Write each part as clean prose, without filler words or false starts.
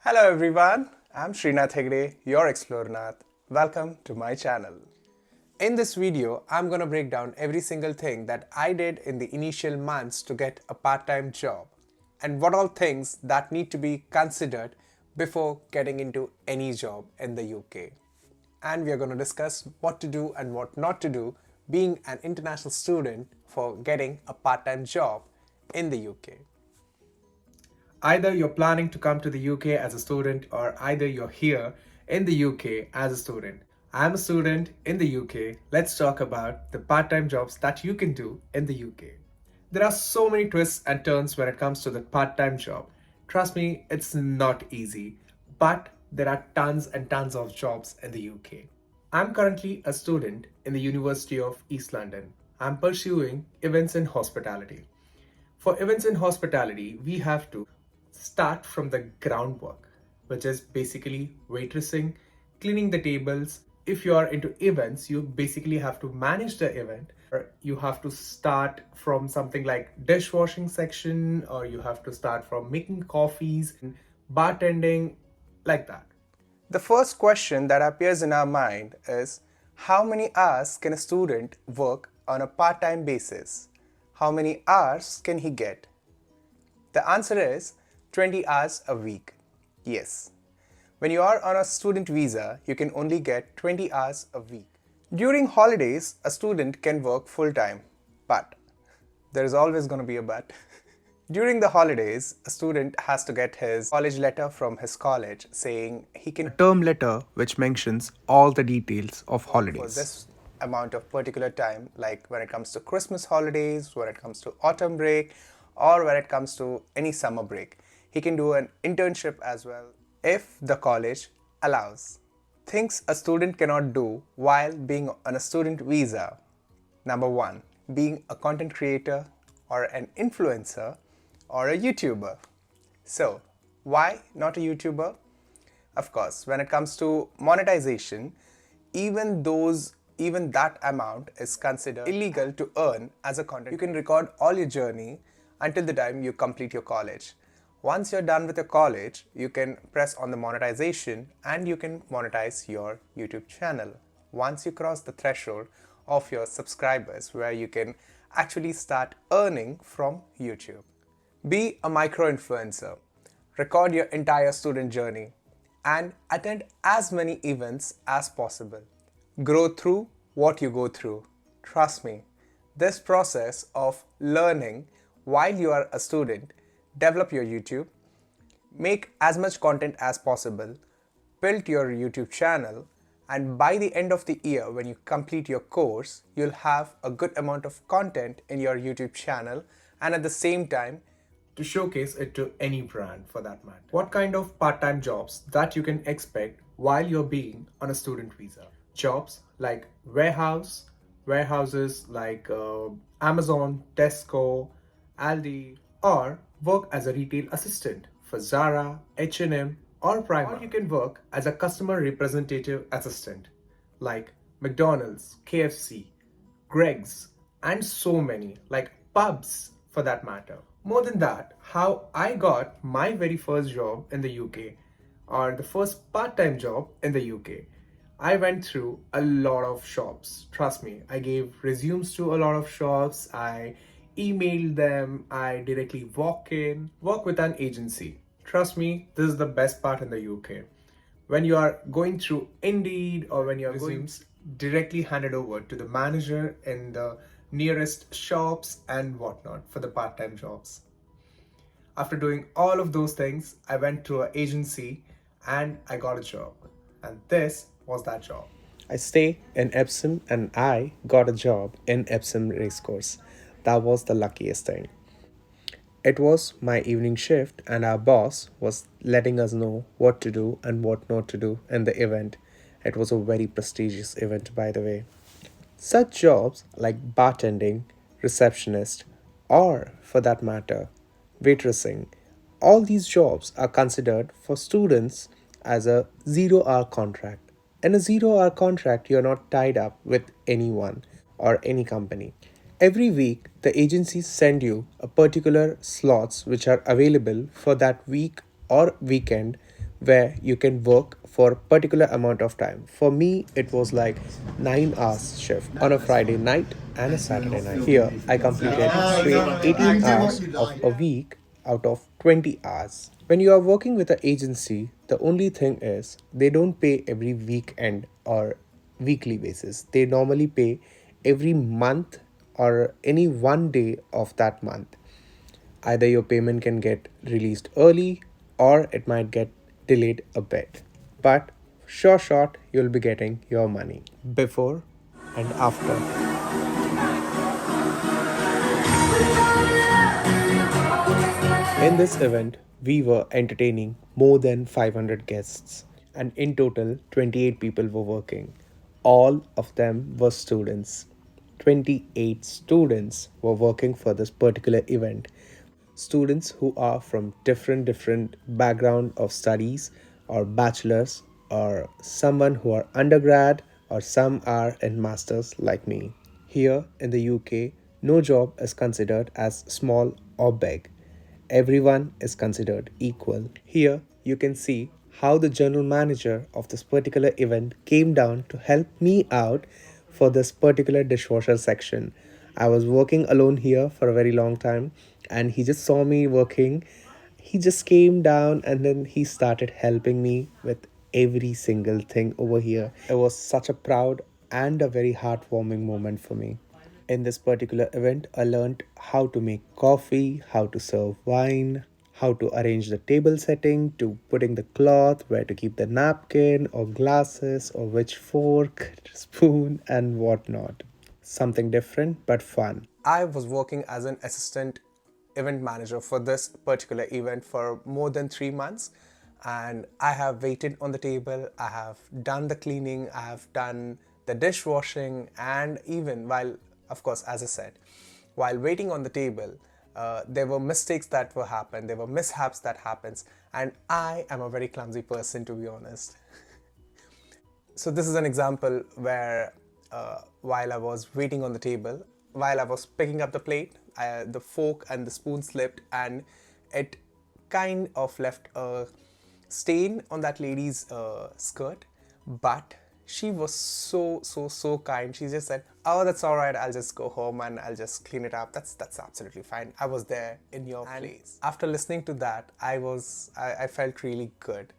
Hello everyone, I'm Srinath Hegde, your Explornath. Welcome to my channel. In this video, I'm gonna break down every single thing that I did in the initial months to get a part-time job and what all things that need to be considered before getting into any job in the UK. And we are going to discuss what to do and what not to do being an international student for getting a part-time job in the UK. Either you're planning to come to the UK as a student or either you're here in the UK as a student. I'm a student in the UK. Let's talk about the part-time jobs that you can do in the UK. There are so many twists and turns when it comes to the part-time job. Trust me, it's not easy, but there are tons and tons of jobs in the UK. I'm currently a student in the University of East London. I'm pursuing events in hospitality. For events in hospitality, we have to start from the groundwork, which is basically waitressing, cleaning the tables. If you are into events, you basically have to manage the event. Or you have to start from something like dishwashing section, or you have to start from making coffees, bartending, like that. The first question that appears in our mind is how many hours can a student work on a part-time basis? How many hours can he get? The answer is 20 hours a week. Yes. When you are on a student visa, you can only get 20 hours a week. During holidays, a student can work full-time, but there is always going to be a but. During the holidays, a student has to get his college letter from his college saying he can a term letter which mentions all the details of holidays. For this amount of particular time, like when it comes to Christmas holidays, when it comes to autumn break, or when it comes to any summer break. He can do an internship as well if the college allows. Things a student cannot do while being on a student visa. Number one, being a content creator or an influencer or a YouTuber. So, why not a YouTuber? Of course, when it comes to monetization, even that amount is considered illegal to earn as a content. You can record all your journey until the time you complete your college. Once you're done with your college, you can press on the monetization and you can monetize your YouTube channel. Once you cross the threshold of your subscribers where you can actually start earning from YouTube. Be a micro-influencer. Record your entire student journey and attend as many events as possible. Grow through what you go through. Trust me, this process of learning while you are a student, develop your YouTube, make as much content as possible, build your YouTube channel, and by the end of the year when you complete your course, you'll have a good amount of content in your YouTube channel and at the same time to showcase it to any brand for that matter. What kind of part-time jobs that you can expect while you're being on a student visa? Jobs like warehouses like Amazon, Tesco, Aldi, or work as a retail assistant for Zara, H&M, or Primark. Or you can work as a customer representative assistant like McDonald's, KFC, Greg's, and so many, like pubs for that matter. More than that, how I got my very first job in the UK, or the first part-time job in the UK. I went through a lot of shops. Trust me, I gave resumes to a lot of shops. I emailed them. I directly work with an agency. Trust me, this is the best part in the UK. When you are going through Indeed or when your resumes directly handed over to the manager in the nearest shops and whatnot for the part-time jobs. After doing all of those things, I went to an agency and I got a job. And this was that job. I stay in Epsom and I got a job in Epsom Racecourse. That was the luckiest thing. It was my evening shift and our boss was letting us know what to do and what not to do in the event. It was a very prestigious event, by the way. Such jobs like bartending, receptionist, or for that matter, waitressing, all these jobs are considered for students as a 0-hour contract. In a 0-hour contract, you're not tied up with anyone or any company. Every week, the agencies send you a particular slots which are available for that week or weekend where you can work for a particular amount of time. For me, it was like 9 hours shift on a Friday night and a Saturday night. Here, I completed straight 18 hours of a week out of 20 hours. When you are working with an agency, the only thing is they don't pay every weekend or weekly basis. They normally pay every month or any one day of that month. Either your payment can get released early or it might get delayed a bit. But sure shot, you'll be getting your money before and after. In this event, we were entertaining more than 500 guests, and in total, 28 people were working. All of them were students. 28 students were working for this particular event. Students who are from different background of studies or bachelors or someone who are undergrad or some are in masters like me. Here in the UK, no job is considered as small or big. Everyone is considered equal. Here you can see how the general manager of this particular event came down to help me out for this particular dishwasher section. I was working alone here for a very long time and he just saw me working. He just came down and then he started helping me with every single thing over here. It was such a proud and a very heartwarming moment for me. In this particular event, I learned how to make coffee, how to serve wine, how to arrange the table setting, to putting the cloth, where to keep the napkin or glasses, or which fork, spoon, and whatnot. Something different but fun. I was working as an assistant event manager for this particular event for more than 3 months, and I have waited on the table, I have done the cleaning, I have done the dishwashing, and even while, of course, as I said, while waiting on the table, there were mistakes that were happened, there were mishaps that happens, and I am a very clumsy person, to be honest. So this is an example where while I was waiting on the table, while I was picking up the plate, the fork and the spoon slipped and it kind of left a stain on that lady's skirt. But she was so kind. She just said, "Oh, that's all right. I'll just go home and I'll just clean it up. That's absolutely fine. I was there in your place." After listening to that, I felt really good.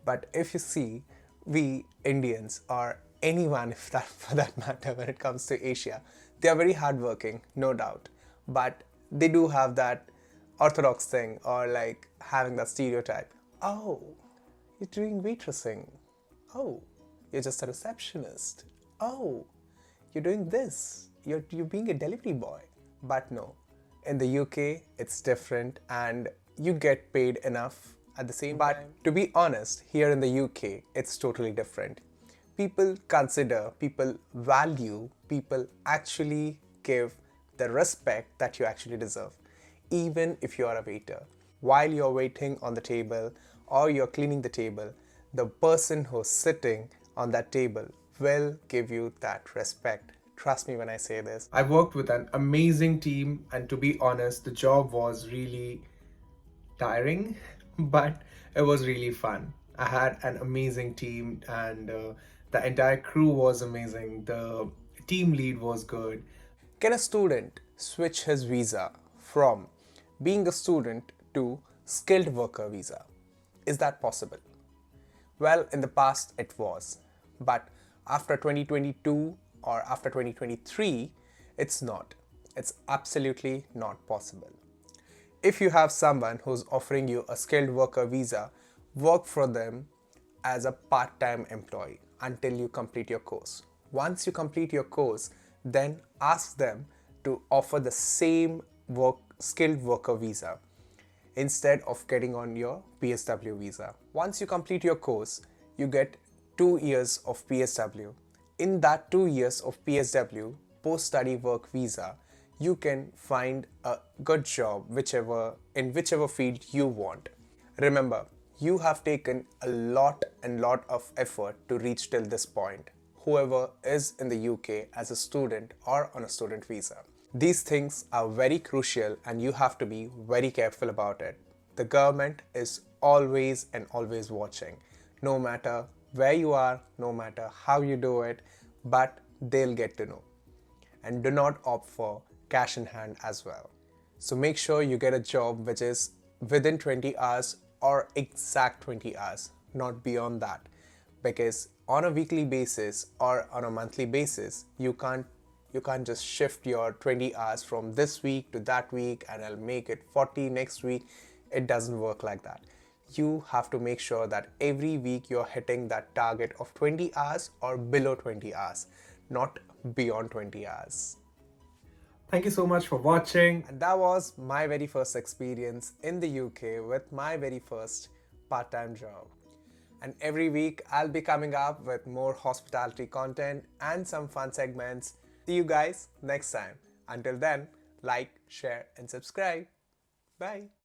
But if you see, we Indians or anyone if that for that matter when it comes to Asia, they are very hardworking, no doubt. But they do have that orthodox thing or like having that stereotype. Oh, you're doing waitressing. Oh, you're just a receptionist. Oh, you're doing this. You're being a delivery boy. But no, in the UK, it's different and you get paid enough at the same time. But to be honest, here in the UK, it's totally different. People consider, people value, people actually give the respect that you actually deserve, even if you are a waiter. While you're waiting on the table or you're cleaning the table, the person who's sitting on that table will give you that respect. Trust me when I say this. I worked with an amazing team, and to be honest, the job was really tiring, but it was really fun. I had an amazing team, and the entire crew was amazing. The team lead was good. Can a student switch his visa from being a student to skilled worker visa? Is that possible? Well, in the past it was, but after 2022 or after 2023, it's not. It's absolutely not possible. If you have someone who's offering you a skilled worker visa, work for them as a part-time employee until you complete your course. Once you complete your course, then ask them to offer the same skilled worker visa instead of getting on your PSW visa. Once you complete your course, you get 2 years of PSW. In that 2 years of PSW, post-study work visa, you can find a good job in whichever field you want. Remember, you have taken a lot of effort to reach till this point, whoever is in the UK as a student or on a student visa. These things are very crucial and you have to be very careful about it. the government is always and always watching, no matter where you are, no matter how you do it, but they'll get to know. And do not opt for cash in hand as well. So make sure you get a job which is within 20 hours or exact 20 hours, not beyond that. Because on a weekly basis or on a monthly basis, you can't just shift your 20 hours from this week to that week and I'll make it 40 next week. It doesn't work like that. You have to make sure that every week you're hitting that target of 20 hours or below 20 hours, not beyond 20 hours. Thank you so much for watching. And that was my very first experience in the UK with my very first part-time job. And every week I'll be coming up with more hospitality content and some fun segments. See you guys next time. Until then, like, share and subscribe. Bye.